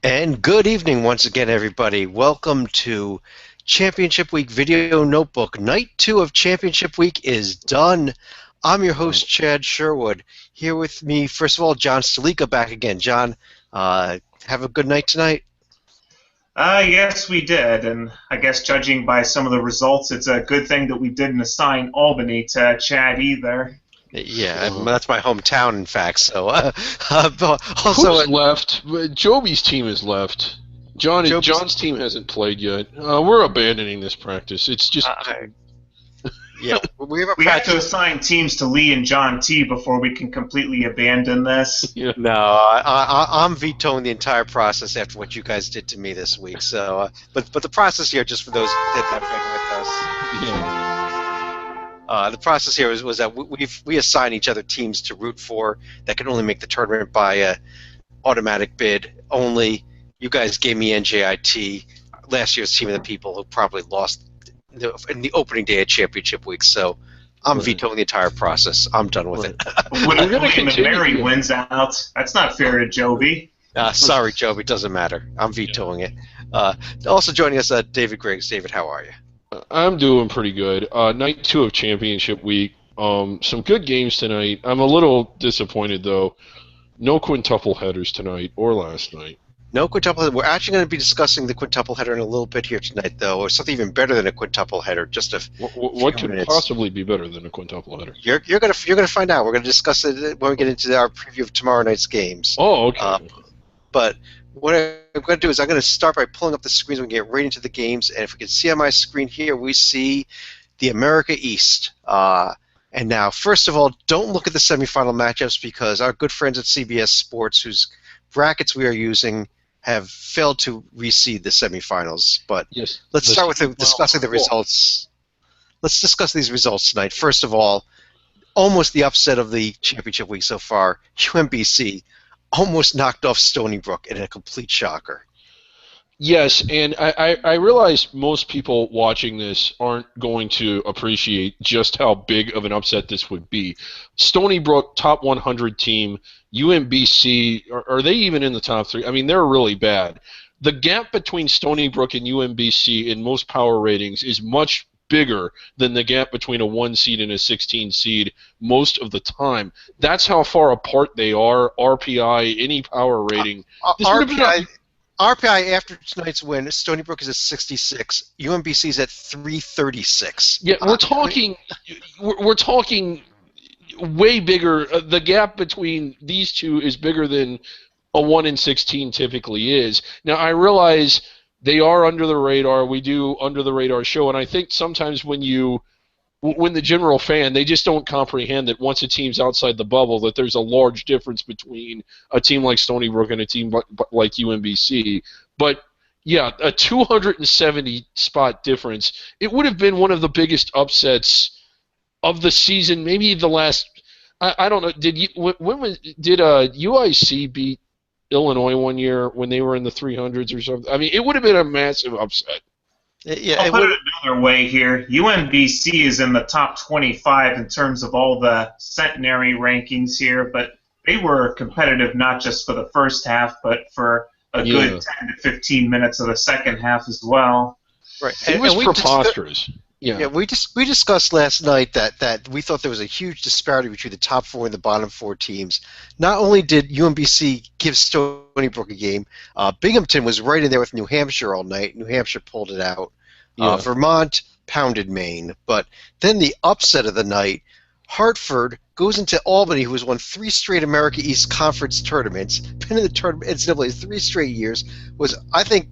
And good evening once again, everybody. Welcome to Championship Week Video Notebook. Night 2 of Championship Week is done. I'm your host, Chad Sherwood. Here with me, first of all, John Stalika back again. John, have a good night tonight? Yes, we did, and I guess judging by some of the results, it's a good thing that we didn't assign Albany to Chad either. Yeah, that's my hometown, in fact. So, also, who's left? Joby's team is left. John's team hasn't played yet. We're abandoning this practice. It's just. Yeah, we have to assign teams to Lee and John T before we can completely abandon this. Yeah. No, I'm vetoing the entire process after what you guys did to me this week. So, but the process here, just for those that have been with us. Yeah. The process here was that we assign each other teams to root for that can only make the tournament by a automatic bid. Only you guys gave me NJIT, last year's team of the people who probably lost in the opening day of Championship Week. So I'm vetoing the entire process. I'm done with it. When Mary wins out, that's not fair to Joby. Sorry, Joby. Doesn't matter. I'm vetoing it. Also joining us, David Griggs. David, how are you? I'm doing pretty good. Night 2 of Championship Week. Some good games tonight. I'm a little disappointed, though. No quintuple headers tonight or last night. No quintuple header. We're actually going to be discussing the quintuple header in a little bit here tonight, though, or something even better than a quintuple header. What could possibly be better than a quintuple header? You're going to find out. We're going to discuss it when we get into our preview of tomorrow night's games. Oh, okay. But what I'm going to do is I'm going to start by pulling up the screens. We can get right into the games, and if we can see on my screen here, we see the America East. And now, first of all, don't look at the semifinal matchups because our good friends at CBS Sports, whose brackets we are using, have failed to reseed the semifinals. But yes, let's start with discussing the results. Let's discuss these results tonight. First of all, almost the upset of the championship week so far. UMBC almost knocked off Stony Brook in a complete shocker. Yes, and I realize most people watching this aren't going to appreciate just how big of an upset this would be. Stony Brook, top 100 team. UMBC, are they even in the top 3? I mean, they're really bad. The gap between Stony Brook and UMBC in most power ratings is much bigger than the gap between a 1 seed and a 16 seed most of the time. That's how far apart they are. RPI, any power rating. RPI after tonight's win, Stony Brook is at 66. UMBC is at 336. Yeah, we're talking way bigger. The gap between these two is bigger than a 1 in 16 typically is. Now, I realize they are under the radar. We do under the radar show, and I think sometimes when the general fan, they just don't comprehend that once a team's outside the bubble, that there's a large difference between a team like Stony Brook and a team like UMBC. But yeah, a 270 spot difference. It would have been one of the biggest upsets of the season, maybe the last. I don't know. Did UIC beat Illinois one year when they were in the 300s or something? I mean, it would have been a massive upset. Yeah, I'll put it another way here. UMBC is in the top 25 in terms of all the centenary rankings here, but they were competitive not just for the first half, but for a good 10 to 15 minutes of the second half as well. Right. It was preposterous. Yeah, we discussed last night that we thought there was a huge disparity between the top 4 and the bottom 4 teams. Not only did UMBC give Stony Brook a game, Binghamton was right in there with New Hampshire all night. New Hampshire pulled it out. Yeah. Vermont pounded Maine. But then the upset of the night, Hartford goes into Albany, who has won 3 straight America East Conference tournaments, been in the tournament NCAA 3 straight years, was, I think,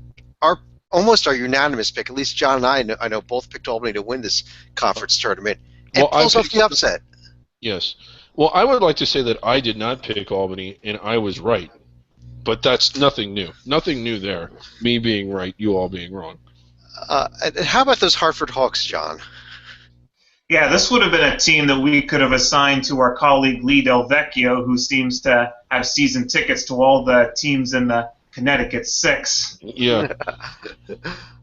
almost our unanimous pick. At least John and I know both picked Albany to win this conference tournament. And pulls off the upset. Yes. Well, I would like to say that I did not pick Albany, and I was right. But that's nothing new. Nothing new there. Me being right, you all being wrong. How about those Hartford Hawks, John? Yeah, this would have been a team that we could have assigned to our colleague Lee Del Vecchio, who seems to have season tickets to all the teams in the Connecticut 6. Yeah.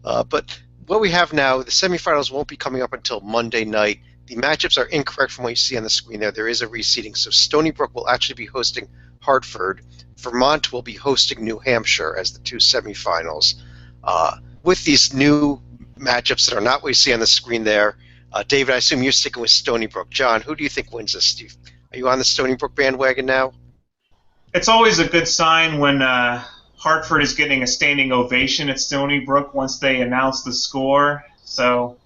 But what we have now, the semifinals won't be coming up until Monday night. The matchups are incorrect from what you see on the screen there. There is a reseeding. So Stony Brook will actually be hosting Hartford. Vermont will be hosting New Hampshire as the two semifinals. With these new matchups that are not what you see on the screen there, David, I assume you're sticking with Stony Brook. John, who do you think wins this, Steve? Are you on the Stony Brook bandwagon now? It's always a good sign when Hartford is getting a standing ovation at Stony Brook once they announce the score. So,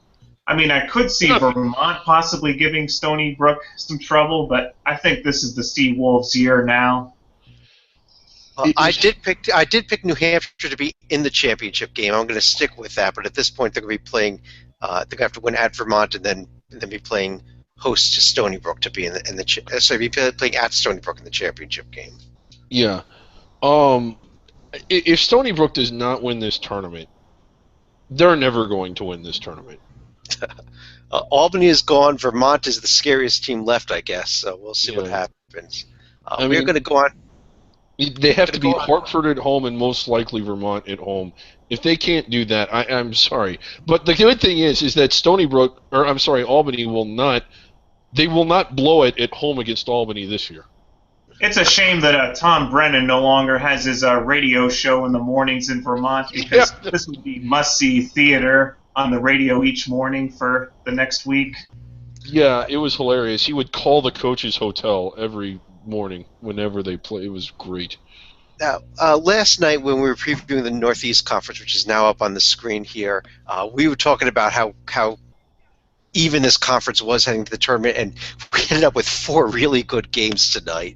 I mean, I could see Vermont possibly giving Stony Brook some trouble, but I think this is the Seawolves' year now. I did pick New Hampshire to be in the championship game. I'm going to stick with that, but at this point they're going to be playing. They're going to have to win at Vermont and then be playing host to Stony Brook to be be playing at Stony Brook in the championship game. Yeah. If Stony Brook does not win this tournament, they're never going to win this tournament. Albany is gone. Vermont is the scariest team left, I guess. So we'll see what happens. We're going to go on. They have to beat Hartford at home and most likely Vermont at home. If they can't do that, I'm sorry. But the good thing is that Albany will not blow it at home against Albany this year. It's a shame that Tom Brennan no longer has his radio show in the mornings in Vermont, because this would be must-see theater on the radio each morning for the next week. Yeah, it was hilarious. He would call the coach's hotel every morning whenever they play. It was great. Now, last night when we were previewing the Northeast Conference, which is now up on the screen here, we were talking about how even this conference was heading to the tournament, and we ended up with 4 really good games tonight.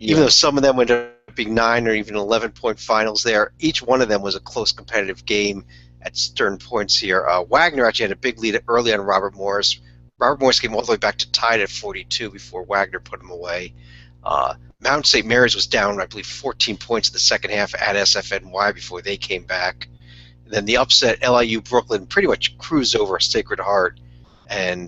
Even though some of them ended up being 9 or even 11-point finals there, each one of them was a close competitive game at certain points here. Wagner actually had a big lead early on Robert Morris. Robert Morris came all the way back to tied at 42 before Wagner put him away. Mount St. Mary's was down, I believe, 14 points in the second half at SFNY before they came back. And then the upset, LIU Brooklyn, pretty much cruised over Sacred Heart. And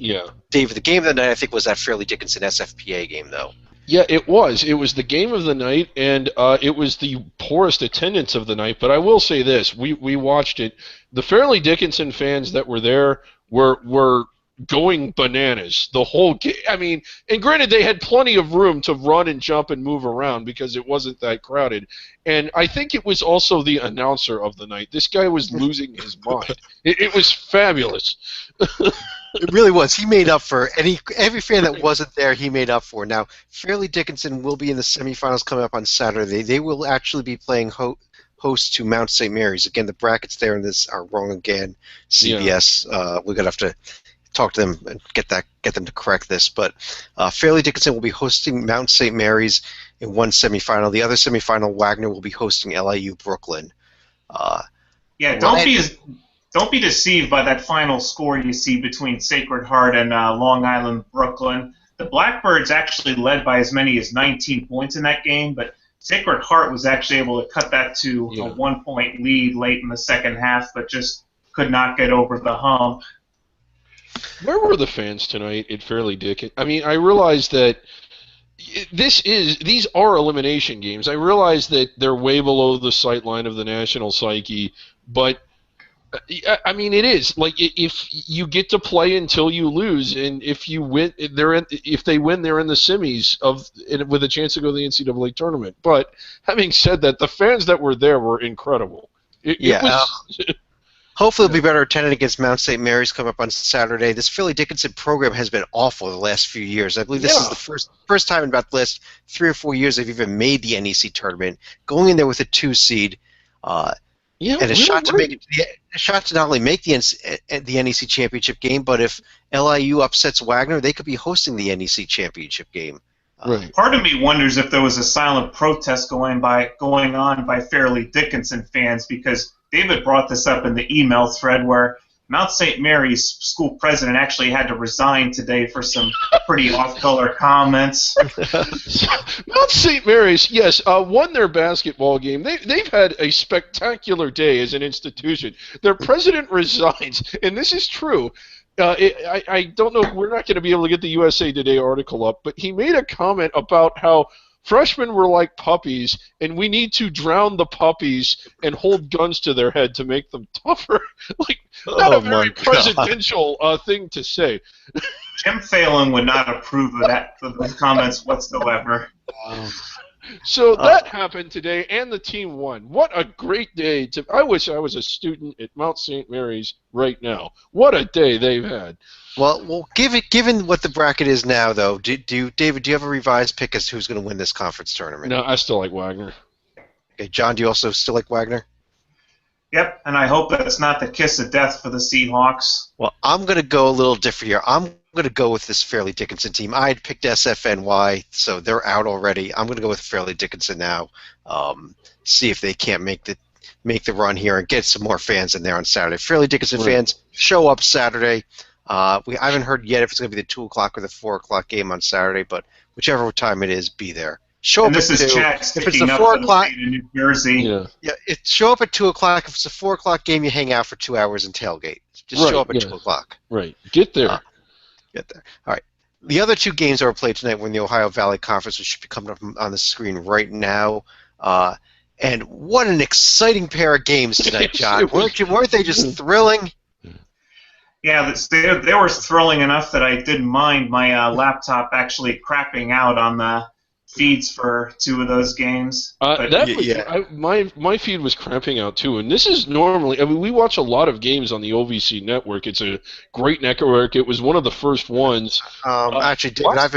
David, the game of the night, I think, was that Fairleigh Dickinson SFPA game, though. Yeah, it was. It was the game of the night, and it was the poorest attendance of the night. But I will say this: we watched it. The Fairleigh Dickinson fans that were there were going bananas the whole game. I mean, and granted, they had plenty of room to run and jump and move around because it wasn't that crowded. And I think it was also the announcer of the night. This guy was losing his mind. It was fabulous. It really was. He made up for every fan that wasn't there. He made up for. Now, Fairleigh Dickinson will be in the semifinals coming up on Saturday. They will actually be playing host to Mount St. Mary's. Again, the brackets there in this are wrong again. CBS. We're gonna have to talk to them and get them to correct this. But Fairleigh Dickinson will be hosting Mount St. Mary's in one semifinal. The other semifinal, Wagner will be hosting LIU Brooklyn. Don't be deceived by that final score you see between Sacred Heart and Long Island Brooklyn. The Blackbirds actually led by as many as 19 points in that game, but Sacred Heart was actually able to cut that to a 1-point lead late in the second half, but just could not get over the hump. Where were the fans tonight at Fairleigh Dickinson? I mean, I realize that these are elimination games. I realize that they're way below the sight line of the national psyche, but I mean, it is like if you get to play until you lose, and if you win, if they win, they're in the semis with a chance to go to the NCAA tournament. But having said that, the fans that were there were incredible. Hopefully, it'll be better attended against Mount St. Mary's coming up on Saturday. This Fairleigh Dickinson program has been awful the last few years. I believe this is the first time in about the last 3 or 4 years they've even made the NEC tournament. Going in there with a 2 seed. And a shot to not only make the NEC championship game, but if LIU upsets Wagner, they could be hosting the NEC championship game. Right. Part of me wonders if there was a silent protest going on by Fairleigh Dickinson fans, because David brought this up in the email thread where Mount St. Mary's school president actually had to resign today for some pretty off-color comments. Mount St. Mary's, yes, won their basketball game. They've had a spectacular day as an institution. Their president resigns, and this is true. I don't know, we're not going to be able to get the USA Today article up, but he made a comment about how freshmen were like puppies, and we need to drown the puppies and hold guns to their head to make them tougher. Like, not a very presidential thing to say. Jim Phelan would not approve of those comments whatsoever. So that happened today, and the team won. What a great day! I wish I was a student at Mount St. Mary's right now. What a day they've had. Well, given what the bracket is now, though, David, do you have a revised pick as to who's going to win this conference tournament? No, I still like Wagner. Okay, John, do you also still like Wagner? Yep, and I hope it's not the kiss of death for the Seahawks. Well, I'm going to go a little different here. I'm going to go with this Fairleigh Dickinson team. I had picked SFNY, so they're out already. I'm going to go with Fairleigh Dickinson now. See if they can't make the run here and get some more fans in there on Saturday. Fairleigh Dickinson fans, show up Saturday. I haven't heard yet if it's going to be the 2 o'clock or the 4 o'clock game on Saturday, but whichever time it is, be there. Show and up this at is 2. Chad If it's the sticking up 4 for the o'clock, state of New Jersey. Yeah. Show up at 2 o'clock. If it's a 4 o'clock game, you hang out for 2 hours and tailgate. Just show up at 2 o'clock. Right. Get there. Get there. All right. The other 2 games that were played tonight were in the Ohio Valley Conference, which should be coming up on the screen right now. And what an exciting pair of games tonight, John. Weren't they just thrilling? Yeah, they were thrilling enough that I didn't mind my laptop actually crapping out on the feeds for 2 of those games. My feed was cramping out too, and this is normally. I mean, we watch a lot of games on the OVC network. It's a great network. It was one of the first ones. Actually, David, I've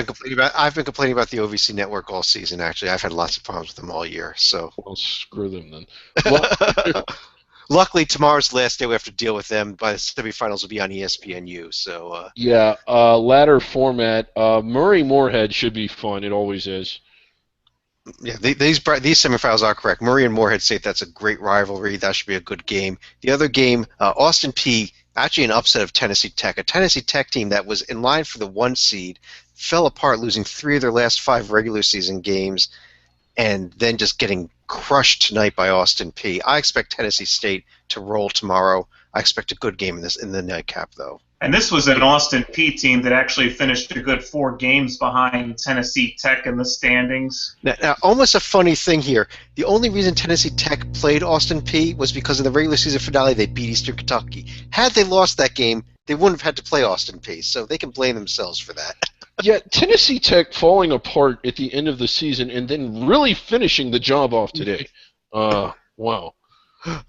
been complaining about the OVC network all season. Actually, I've had lots of problems with them all year. So, well, screw them then. Well, luckily, tomorrow's the last day we have to deal with them. By the semifinals will be on ESPNU. So ladder format. Murray Moorhead should be fun. It always is. Yeah, these semifinals are correct. Murray and Moorhead State, that's a great rivalry. That should be a good game. The other game, Austin Peay, actually an upset of Tennessee Tech. A Tennessee Tech team that was in line for the 1 seed, fell apart, losing 3 of their last 5 regular season games, and then just getting crushed tonight by Austin Peay. I expect Tennessee State to roll tomorrow. I expect a good game in the nightcap, though. And this was an Austin Peay team that actually finished a good 4 games behind Tennessee Tech in the standings. Now, almost a funny thing here. The only reason Tennessee Tech played Austin Peay was because in the regular season finale they beat Eastern Kentucky. Had they lost that game, they wouldn't have had to play Austin Peay, so they can blame themselves for that. Yeah, Tennessee Tech falling apart at the end of the season and then really finishing the job off today. Wow. All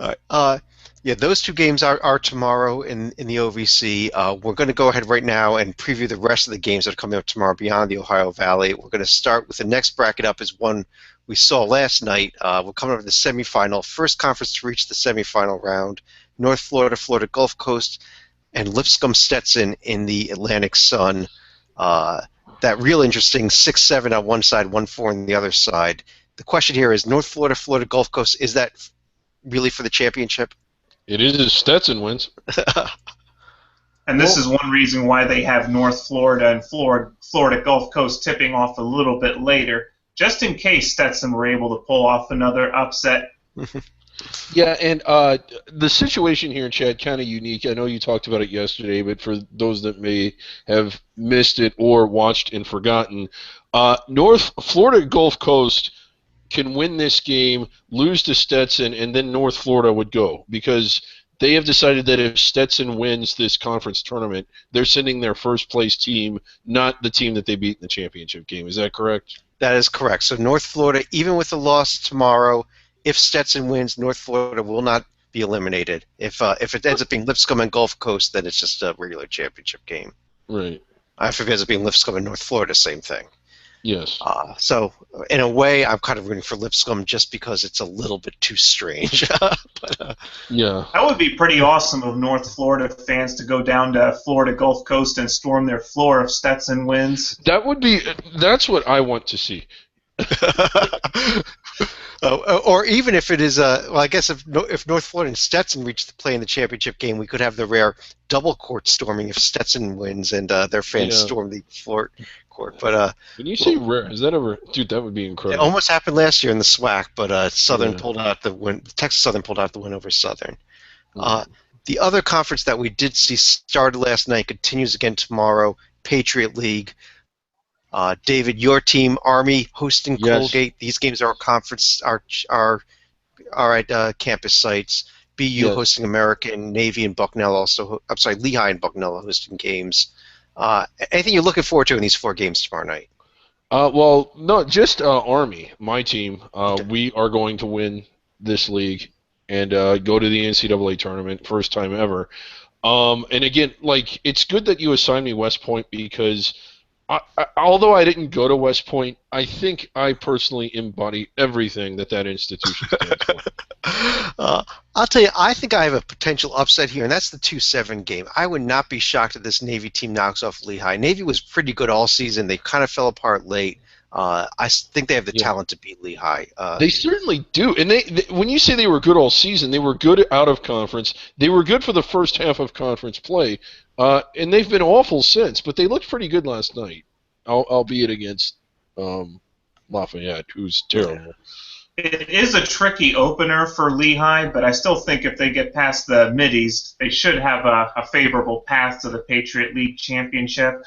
right. Yeah, those 2 games are tomorrow in the OVC. We're going to go ahead right now and preview the rest of the games that are coming up tomorrow beyond the Ohio Valley. We're going to start with the next bracket up is one we saw last night. We're coming up to the semifinal. First conference to reach the semifinal round. North Florida, Florida Gulf Coast, and Lipscomb Stetson in the Atlantic Sun. That real interesting 6-7 on one side, 1-4 on the other side. The question here is North Florida, Florida Gulf Coast, is that really for the championship? It is if Stetson wins. And this is one reason why they have North Florida and Florida Gulf Coast tipping off a little bit later, just in case Stetson were able to pull off another upset. Yeah, and the situation here, Chad, kind of unique. I know you talked about it yesterday, but for those that may have missed it or watched and forgotten, North Florida Gulf Coast can win this game, lose to Stetson, and then North Florida would go because they have decided that if Stetson wins this conference tournament, they're sending their first-place team, not the team that they beat in the championship game. Is that correct? That is correct. So North Florida, even with the loss tomorrow, if Stetson wins, North Florida will not be eliminated. If it ends up being Lipscomb and Gulf Coast, then it's just a regular championship game. Right. If it ends up being Lipscomb and North Florida, same thing. Yes. So, in a way, I'm kind of rooting for Lipscomb just because it's a little bit too strange. Yeah. That would be pretty awesome of North Florida fans to go down to Florida Gulf Coast and storm their floor if Stetson wins. That's what I want to see. Or even if it is, well, I guess if North Florida and Stetson reach the play in the championship game, we could have the rare double court storming if Stetson wins and their fans storm the floor court. But when you say rare, has that ever? Dude, that would be incredible. It almost happened last year in the SWAC, but Southern pulled out the win. Texas Southern pulled out the win over Southern. The other conference that we did see started last night continues again tomorrow. Patriot League. David, your team, Army hosting Colgate. These games are conference, are at campus sites. BU hosting American, Navy and Bucknell also. I'm sorry, Lehigh and Bucknell hosting games. Anything you're looking forward to in these 4 games tomorrow night? Well, no, just Army, my team. We are going to win this league and go to the NCAA tournament, first time ever. And again, like, it's good that you assigned me West Point because although I didn't go to West Point, I think I personally embody everything that institution stands for. I'll tell you, I think I have a potential upset here, and that's the 2-7 game. I would not be shocked if this Navy team knocks off Lehigh. Navy was pretty good all season. They kind of fell apart late. I think they have the talent to beat Lehigh. They certainly do. And they, when you say they were good all season, they were good out of conference. They were good for the first half of conference play. And they've been awful since, but they looked pretty good last night, albeit against Lafayette, who's terrible. It is a tricky opener for Lehigh, but I still think if they get past the middies, they should have a favorable path to the Patriot League championship.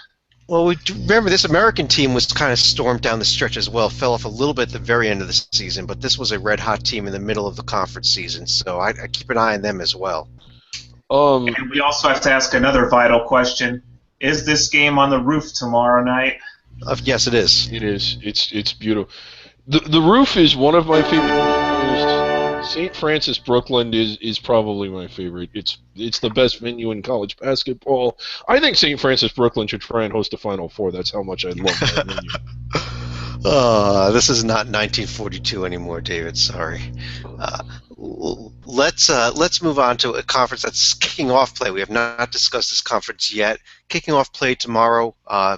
Well, we remember this American team was kind of stormed down the stretch as well, fell off a little bit at the very end of the season, but this was a red-hot team in the middle of the conference season, so I keep an eye on them as well. And we also have to ask another vital question. Is this game on the roof tomorrow night? Yes, it is. It is. It's beautiful. The roof is one of my favorite. St. Francis Brooklyn is probably my favorite. It's the best venue in college basketball. I think St. Francis Brooklyn should try and host a Final Four. That's how much I love that venue. This is not 1942 anymore, David. Sorry. Let's move on to a conference that's kicking off play. We have not discussed this conference yet. Kicking off play tomorrow,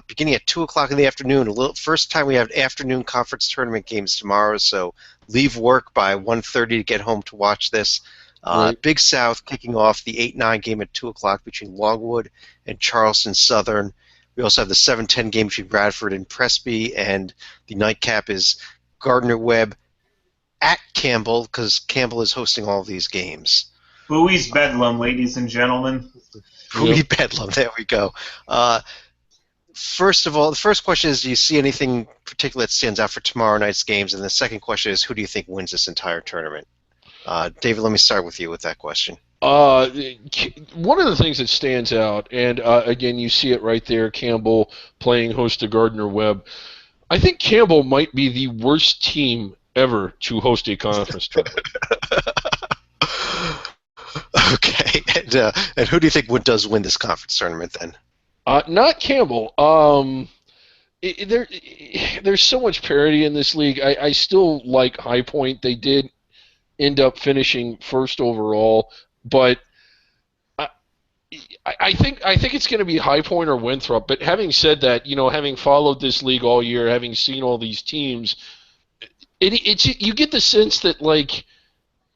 beginning at 2 o'clock in the afternoon. First time we have afternoon conference tournament games tomorrow, so leave work by 1:30 to get home to watch this. Right. Big South kicking off the 8-9 game at 2 o'clock between Longwood and Charleston Southern. We also have the 7-10 game between Bradford and Presby, and the nightcap is Gardner-Webb at Campbell, because Campbell is hosting all of these games. Bowie's Bedlam, ladies and gentlemen. Bowie Bedlam, there we go. First of all, the first question is, do you see anything particular that stands out for tomorrow night's games? And the second question is, who do you think wins this entire tournament? David, let me start with you with that question. One of the things that stands out, and again, you see it right there, Campbell playing host to Gardner-Webb. I think Campbell might be the worst team ever to host a conference tournament. Okay, and who do you think does win this conference tournament then? Not Campbell. There's so much parity in this league. I still like High Point. They did end up finishing first overall, but I think it's going to be High Point or Winthrop. But having said that, having followed this league all year, having seen all these teams, you get the sense that like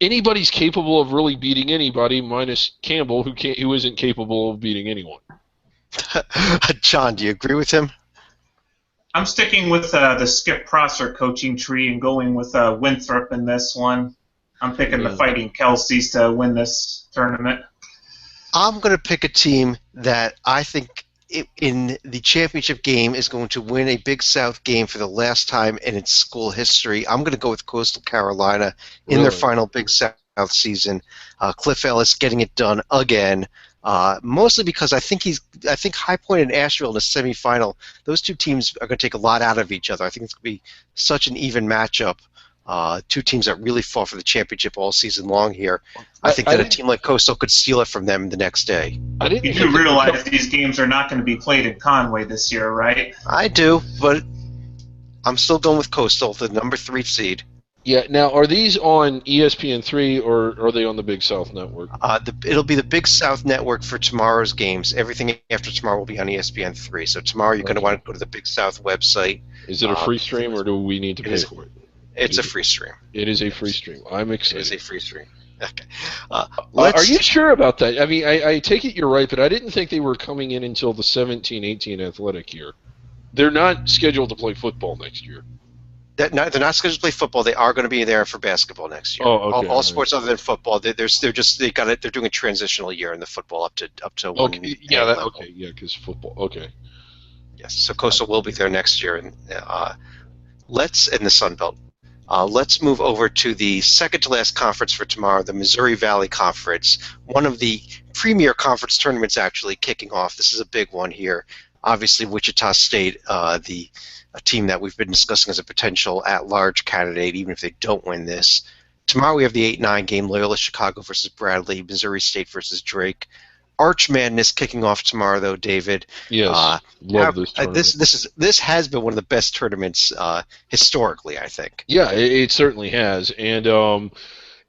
anybody's capable of really beating anybody, minus Campbell, who isn't capable of beating anyone. John, do you agree with him? I'm sticking with the Skip Prosser coaching tree and going with Winthrop in this one. I'm picking the Fighting Kelseys to win this tournament. I'm going to pick a team that I think in the championship game is going to win a Big South game for the last time in its school history. I'm going to go with Coastal Carolina in their final Big South season. Cliff Ellis getting it done again. Mostly because I think High Point and Asheville in the semifinal, those two teams are going to take a lot out of each other. I think it's going to be such an even matchup. Two teams that really fought for the championship all season long here. I think that a team like Coastal could steal it from them the next day. You do realize these games are not going to be played in Conway this year, right? I do, but I'm still going with Coastal, the number 3 seed. Yeah. Now, are these on ESPN3 or are they on the Big South Network? It'll be the Big South Network for tomorrow's games. Everything after tomorrow will be on ESPN3. So tomorrow you're going to want to go to the Big South website. Is it a free stream or do we need to pay for it? It's a free stream. It is a free stream. I'm excited. It is a free stream. Okay. Are you sure about that? I mean, I take it you're right, but I didn't think they were coming in until the 17-18 athletic year. They're not scheduled to play football next year. They're not scheduled to play football. They are going to be there for basketball next year. Oh, okay. All sports other than football, they're doing a transitional year in the football up to one. Okay. Yeah. Okay. Yeah, because football. Okay. Yes. So Coastal will be there next year, and let's in the Sun Belt. Let's move over to the second to last conference for tomorrow, the Missouri Valley Conference, one of the premier conference tournaments actually kicking off. This is a big one here. Obviously, Wichita State, the a team that we've been discussing as a potential at-large candidate, even if they don't win this. Tomorrow we have the 8-9 game, Loyola Chicago versus Bradley, Missouri State versus Drake. Arch Madness kicking off tomorrow, though, David. Yes, love this tournament. This has been one of the best tournaments historically, I think. Yeah, it certainly has. And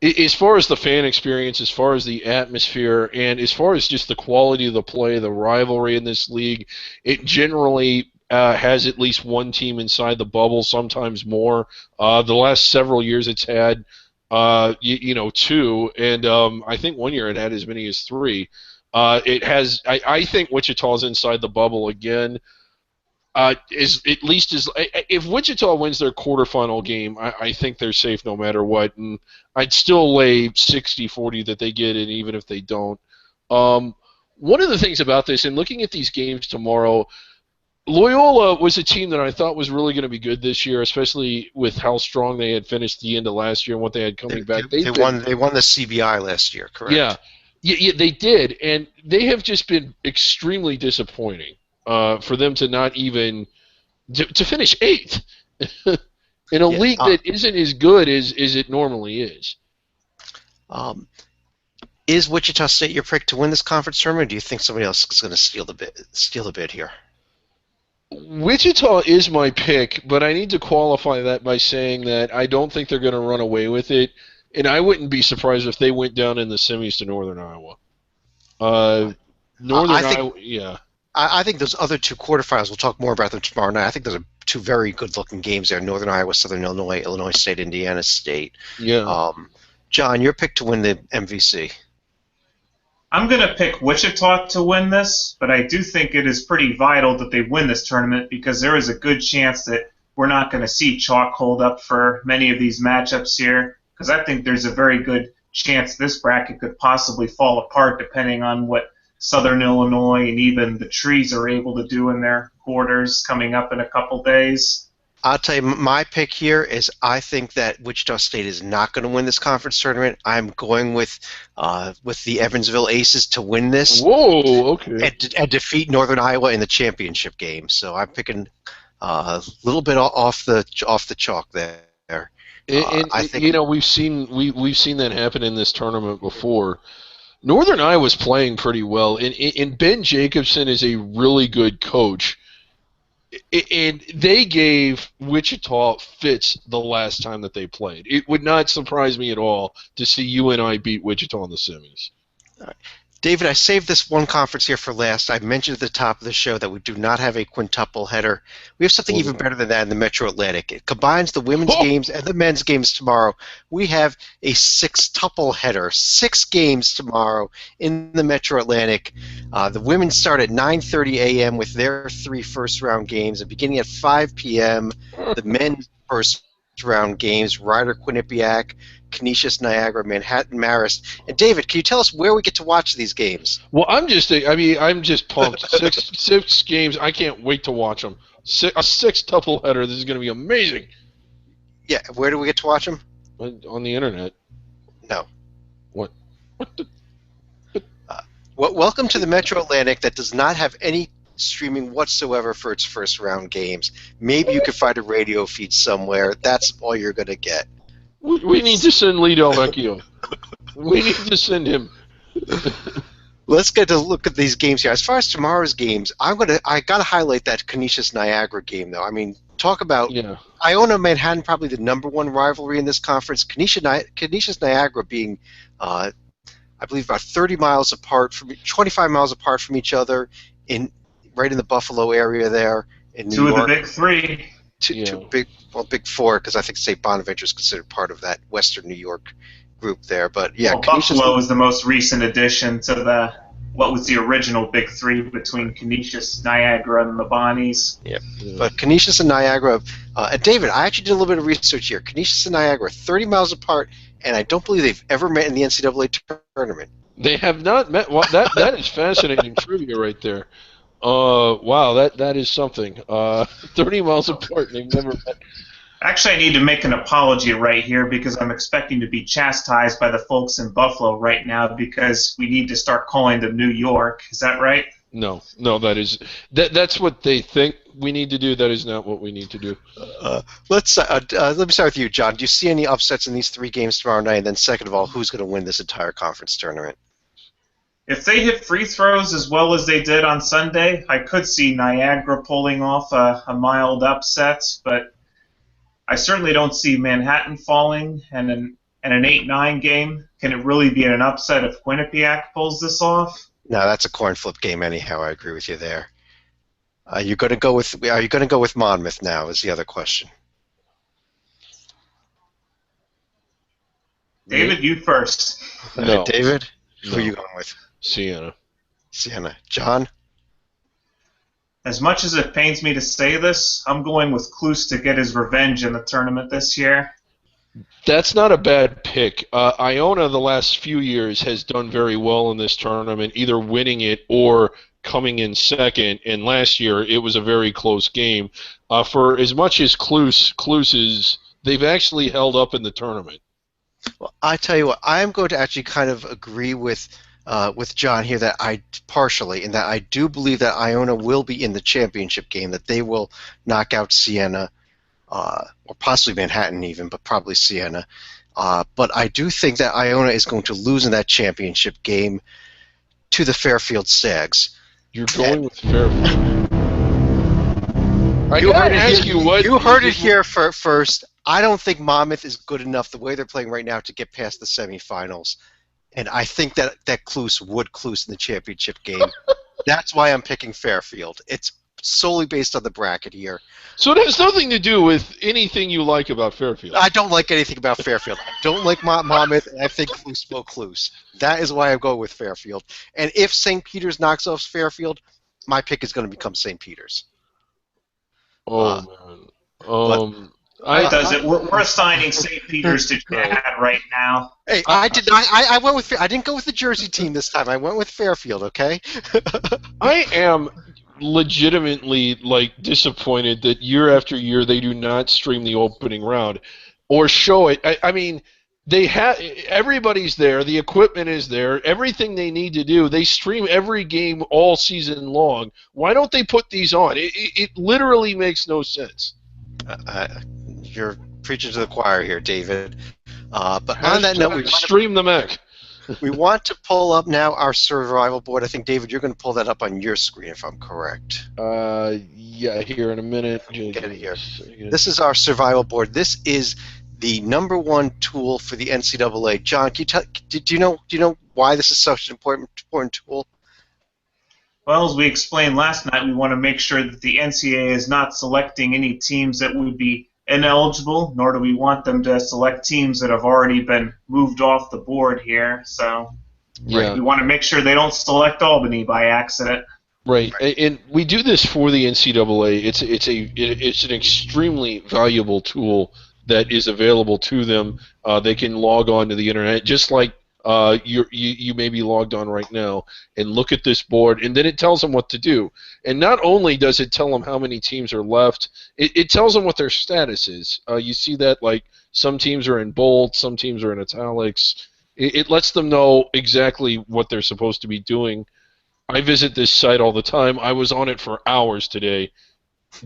as far as the fan experience, as far as the atmosphere, and as far as just the quality of the play, the rivalry in this league, it generally has at least one team inside the bubble, sometimes more. The last several years it's had, two, and I think one year it had as many as three. It has. I think Wichita's inside the bubble again. If Wichita wins their quarterfinal game, I think they're safe no matter what, and I'd still lay 60-40 that they get it, even if they don't. One of the things about this, and looking at these games tomorrow, Loyola was a team that I thought was really going to be good this year, especially with how strong they had finished the end of last year and what they had coming back. They won the CBI last year, correct? Yeah, they did, and they have just been extremely disappointing for them to not even to finish 8th in a league that isn't as good as it normally is. Is Wichita State your pick to win this conference tournament, or do you think somebody else is going to steal the bid here? Wichita is my pick, but I need to qualify that by saying that I don't think they're going to run away with it. And I wouldn't be surprised if they went down in the semis to Northern Iowa. I think those other two quarterfinals, we'll talk more about them tomorrow night. I think those are two very good-looking games there. Northern Iowa, Southern Illinois, Illinois State, Indiana State. Yeah. John, your pick to win the MVC. I'm going to pick Wichita to win this, but I do think it is pretty vital that they win this tournament because there is a good chance that we're not going to see chalk hold up for many of these matchups here. Because I think there's a very good chance this bracket could possibly fall apart depending on what Southern Illinois and even the Trees are able to do in their quarters coming up in a couple days. I'll tell you, my pick here is I think that Wichita State is not going to win this conference tournament. I'm going with the Evansville Aces to win this. Whoa, okay. And defeat Northern Iowa in the championship game. So I'm picking a little bit off the chalk there. I think we've seen that happen in this tournament before. Northern Iowa's playing pretty well, and Ben Jacobson is a really good coach. And they gave Wichita fits the last time that they played. It would not surprise me at all to see UNI beat Wichita in the semis. All right. David, I saved this one conference here for last. I mentioned at the top of the show that we do not have a quintuple header. We have something even better than that in the Metro Atlantic. It combines the women's games and the men's games tomorrow. We have a sextuple header, 6 games tomorrow in the Metro Atlantic. The women start at 9:30 a.m. with their 3 first-round games, and beginning at 5 p.m., the men's first-round games, Ryder Quinnipiac, Canisius, Niagara, Manhattan, Marist. And David, can you tell us where we get to watch these games? Well, I'm just pumped. Six games. I can't wait to watch them. A sextuple header. This is going to be amazing. Yeah, where do we get to watch them? On the internet. No. What? Welcome to the Metro Atlantic that does not have any streaming whatsoever for its first round games. Maybe you could find a radio feed somewhere. That's all you're going to get. We need to send Lee Del Vecchio. We need to send him. Let's get to look at these games here. As far as tomorrow's games, I got to highlight that Canisius Niagara game, though. I mean, talk about Iona Manhattan, probably the #1 rivalry in this conference. Canisius Niagara being, I believe, about 30 miles apart, 25 miles apart from each other, right in the Buffalo area there in New York. 2 of the big 3. Big 4, because I think St. Bonaventure is considered part of that Western New York group there. But yeah, Buffalo is the most recent addition to what was the original Big 3 between Canisius, Niagara, and the Bonnies. Yeah, but Canisius and Niagara. And David, I actually did a little bit of research here. Canisius and Niagara are 30 miles apart, and I don't believe they've ever met in the NCAA tournament. They have not met. Well, that is fascinating trivia right there. Wow, that is something. 30 miles apart, they've never met. Actually, I need to make an apology right here because I'm expecting to be chastised by the folks in Buffalo right now because we need to start calling them New York. Is that right? No, that's what they think we need to do. That is not what we need to do. Let me start with you, John. Do you see any upsets in these 3 games tomorrow night? And then, second of all, who's going to win this entire conference tournament? If they hit free throws as well as they did on Sunday, I could see Niagara pulling off a mild upset, but I certainly don't see Manhattan falling. And an 8-9 game, can it really be an upset if Quinnipiac pulls this off? No, that's a coin flip game anyhow. I agree with you there. Are you going to go with Monmouth now? Is the other question. David, you first. No. David, No. who are you going with? Siena. John? As much as it pains me to say this, I'm going with Kluse to get his revenge in the tournament this year. That's not a bad pick. Iona the last few years has done very well in this tournament, either winning it or coming in second. And last year it was a very close game. For as much as Kluse is, they've actually held up in the tournament. Well, I tell you what, I'm going to actually kind of agree with John here that partially, in that I do believe that Iona will be in the championship game, that they will knock out Siena, or possibly Manhattan even, but probably Siena. But I do think that Iona is going to lose in that championship game to the Fairfield Stags. You're going with Fairfield. You heard it here first. I don't think Monmouth is good enough the way they're playing right now to get past the semifinals. And I think that Kluse would Kluse in the championship game. That's why I'm picking Fairfield. It's solely based on the bracket here. So it has nothing to do with anything you like about Fairfield. I don't like anything about Fairfield. I don't like Monmouth, and I think Kluse will Kluse. That is why I'm going with Fairfield. And if St. Peter's knocks off Fairfield, my pick is going to become St. Peter's. Man. We're assigning St. Peter's to Chad right now. Hey, I didn't go with the Jersey team this time. I went with Fairfield. Okay. I am legitimately disappointed that year after year they do not stream the opening round or show it. I mean, everybody's there, the equipment is there, everything they need to do. They stream every game all season long. Why don't they put these on? It literally makes no sense. You're preaching to the choir here, David. But on that note, stream the Mac. We want to pull up now our survival board. I think, David, you're going to pull that up on your screen, if I'm correct. Yeah, here in a minute. Get it here. This is our survival board. This is the #1 tool for the NCAA. John, do you know why this is such an important tool? Well, as we explained last night, we want to make sure that the NCAA is not selecting any teams that would be ineligible, nor do we want them to select teams that have already been moved off the board here. So we want to make sure they don't select Albany by accident. Right, and we do this for the NCAA. It's an extremely valuable tool that is available to them. They can log on to the internet, just like you may be logged on right now, and look at this board, and then it tells them what to do. And not only does it tell them how many teams are left, it tells them what their status is. You see that, some teams are in bold, some teams are in italics. It lets them know exactly what they're supposed to be doing. I visit this site all the time. I was on it for hours today.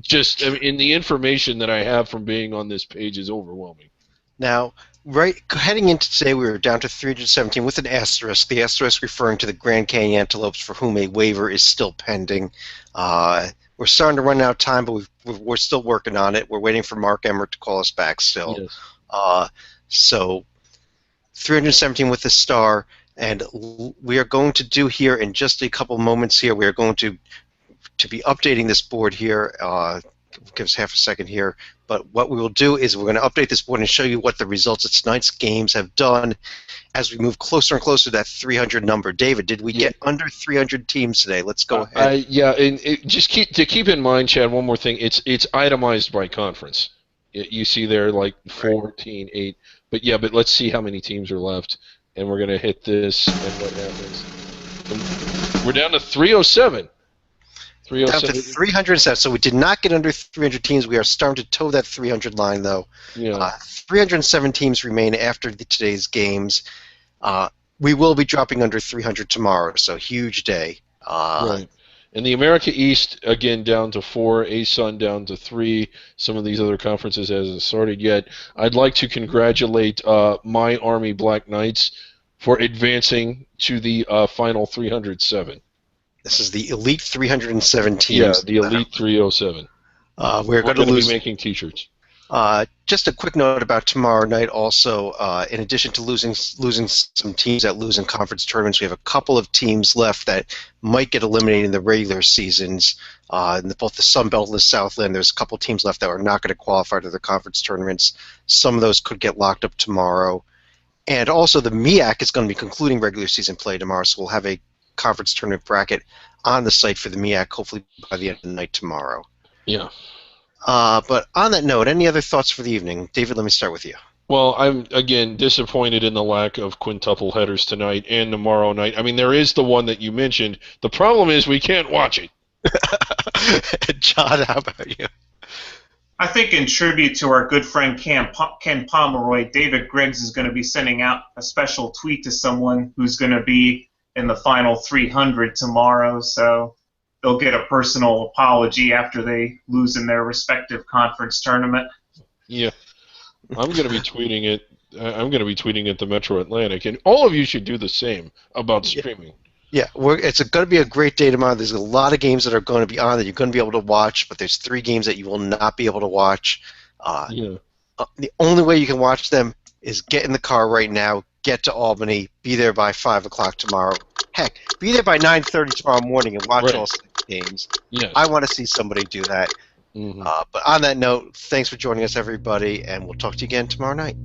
The information that I have from being on this page is overwhelming. Now, heading into today, we were down to 317 with an asterisk. The asterisk referring to the Grand Canyon Antelopes, for whom a waiver is still pending. We're starting to run out of time, but we're still working on it. We're waiting for Mark Emmert to call us back still. Yes. So 317 with the star, and we are going to do here in just a couple moments here. We are going to be updating this board here. Give us half a second here. But what we will do is we're going to update this board and show you what the results of tonight's games have done as we move closer and closer to that 300 number. David, did we get under 300 teams today? Let's go ahead. And keep in mind, Chad, one more thing. It's itemized by conference. You see there 14, 8. But let's see how many teams are left. And we're going to hit this, and what happens? We're down to 307. Down to 307. So we did not get under 300 teams. We are starting to toe that 300 line, though. Yeah. 307 teams remain after today's games. We will be dropping under 300 tomorrow, so huge day. Right. And the America East, again, down to 4, ASUN down to 3. Some of these other conferences hasn't started yet. I'd like to congratulate my Army Black Knights for advancing to the final 307. This is the Elite 307 teams. Yeah, the Elite 307. We're going to be making T-shirts. Just a quick note about tomorrow night also. In addition to losing some teams that lose in conference tournaments, we have a couple of teams left that might get eliminated in the regular seasons. In both the Sun Belt and the Southland, there's a couple of teams left that are not going to qualify to the conference tournaments. Some of those could get locked up tomorrow. And also the MEAC is going to be concluding regular season play tomorrow, so we'll have a conference tournament bracket on the site for the MEAC, hopefully by the end of the night tomorrow. Yeah. But on that note, any other thoughts for the evening? David, let me start with you. Well, I'm, again, disappointed in the lack of quintuple headers tonight and tomorrow night. I mean, there is the one that you mentioned. The problem is we can't watch it. John, how about you? I think in tribute to our good friend Ken Pomeroy, David Griggs is going to be sending out a special tweet to someone who's going to be in the final 300 tomorrow, so they'll get a personal apology after they lose in their respective conference tournament. Yeah. I'm going to be tweeting it. I'm going to be tweeting at the Metro Atlantic, and all of you should do the same about streaming. Yeah, it's going to be a great day tomorrow. There's a lot of games that are going to be on that you're going to be able to watch, but there's 3 games that you will not be able to watch. The only way you can watch them is get in the car right now, get to Albany, be there by 5 o'clock tomorrow. Heck, be there by 9:30 tomorrow morning and watch all 6 games. Yes. I want to see somebody do that. Mm-hmm. But on that note, thanks for joining us, everybody, and we'll talk to you again tomorrow night.